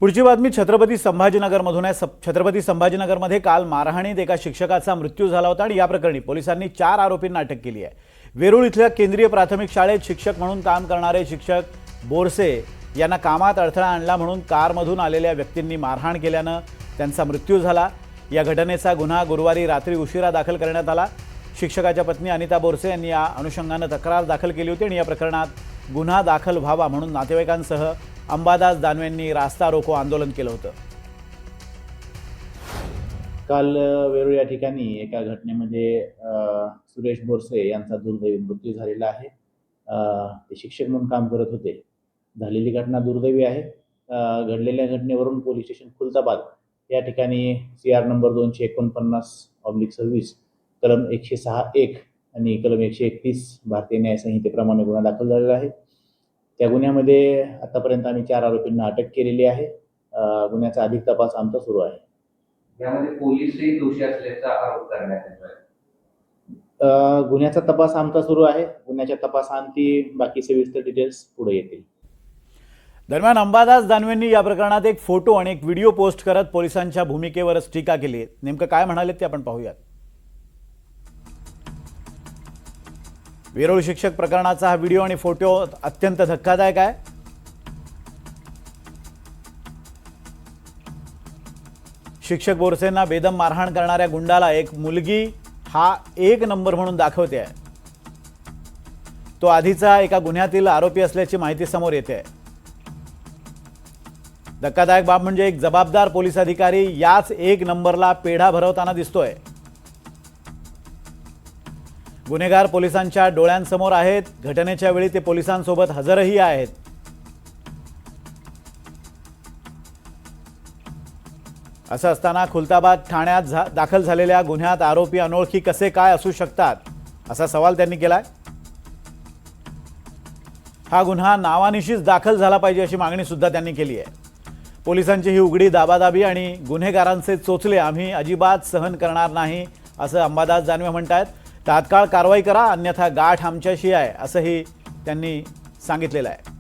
पुढची बातमी छत्रपती संभाजीनगरमधून आहे। छत्रपती संभाजीनगरमध्ये काल मारहाणीत एका शिक्षकाचा मृत्यू झाला होता आणि या प्रकरणी पोलिसांनी 4 आरोपींना अटक केली आहे। वेरूळ इथल्या केंद्रीय प्राथमिक शाळेत शिक्षक म्हणून काम करणारे शिक्षक बोरसे यांना कामात अडथळा आणला म्हणून कारमधून आलेल्या व्यक्तींनी मारहाण केल्याने त्यांचा मृत्यू झाला। या घटनेचा गुन्हा गुरुवारी रात्री उशिरा दाखल करण्यात आला। शिक्षकाच्या पत्नी अनिता बोरसे यांनी या अनुषंगाने तक्रार दाखल केली होती आणि या प्रकरणात गुन्हा दाखल व्हावा म्हणून नातेवाईकांसह अंबादास दानवेंनी रास्ता रोको आंदोलन केलं होतं। काल वेरूळ या ठिकाणी एका घटनेमध्ये सुरेश बोरसे यांचा दुर्दैवी मृत्यू झालेला आहे। ते शिक्षक म्हणून काम करत होते। झालेली घटना दुर्दैवी आहे। घडलेल्या घटनेवरून पोलीस स्टेशन खुलताबाद या ठिकाणी CR नंबर 249/26 कलम 106(1) आणि कलम 131 भारतीय न्याय संहितेप्रमाणे गुन्हा दाखल झालेला आहे। त्या गुन्ह्यामध्ये आतापर्यंत आम्ही 4 आरोपींना अटक केलेली आहे। गुन्ह्याचा अधिक तपास आमचा सुरू आहे। यामध्ये पोलीसही दोषी असल्याचा आरोप करण्यात येतोय। गुन्ह्याचा तपास आमचा सुरू आहे। गुन्ह्याच्या तपासांती बाकी सविस्तर डिटेल्स पुढे येतील। दरम्यान अंबादास दानवेंनी या प्रकरणात एक फोटो आणि एक व्हिडिओ पोस्ट करत पोलिसांच्या भूमिकेवरच टीका केली। नेमकं काय म्हणाले ते आपण पाहूयात। वेरूळ शिक्षक प्रकरणाचा हा व्हिडिओ आणि फोटो अत्यंत धक्कादायक आहे। शिक्षक बोरसेंना बेदम मारहाण करणाऱ्या गुंडाला एक मुलगी हा 1 नंबर म्हणून दाखवते आहे। तो आधीचा एका गुन्ह्यातील आरोपी असल्याची माहिती समोर येते आहे। धक्कादायक बाब म्हणजे एक जबाबदार पोलीस अधिकारी याच 1 नंबरला पेढा भरवताना दिसतोय। गुन्हेगार पोलिसांच्या डोळ्यांसमोर आहेत। घटनेच्या वेळी ते पोलिसांसोबत हजरही आहेत। असं असताना खुलताबाद ठाण्यात दाखल झालेल्या गुन्ह्यात आरोपी अनोळखी कसे काय असू शकतात असा सवाल त्यांनी केलाय। हा गुन्हा नावानिशीच दाखल झाला पाहिजे अशी मागणी सुद्धा त्यांनी केली आहे। पोलिसांची ही उघडी दाबादाबी आणि गुन्हेगारांचे चोचले आम्ही अजिबात सहन करणार नाही असं अंबादास दानवे म्हणतात। तात्काळ कारवाई करा अन्यथा गाठ आमच्याशी आहे असंही त्यांनी सांगितलेलं आहे।